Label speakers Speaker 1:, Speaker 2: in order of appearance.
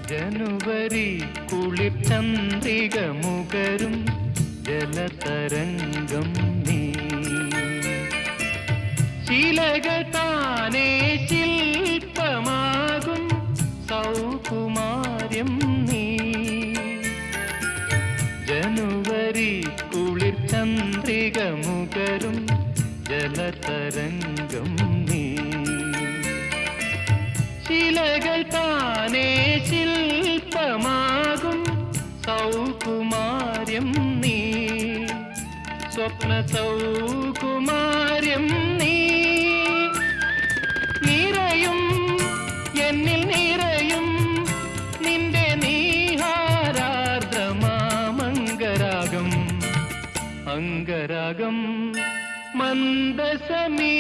Speaker 1: ജനുവരി കുളിർ ചന്ദ്രിക മുകരും ജലതരംഗം നീ ശിലകൾ താനേ ശില്പമാകും സൗകുമാര്യം നീ ജനുവരി കുളിർ ചന്ദ്രിക മുകരും ജലതരംഗം നീ ശിലകൾ താനേ ശില്പമാകും സൗകുമാര്യം നീ സ്വപ്ന സൗകുമാര്യം നീ നിറയും എന്നിൽ നിറയും നിന്റെ നീഹാരാർദ്രമാമംഗരാഗം അംഗരാഗം മന്ദസമീ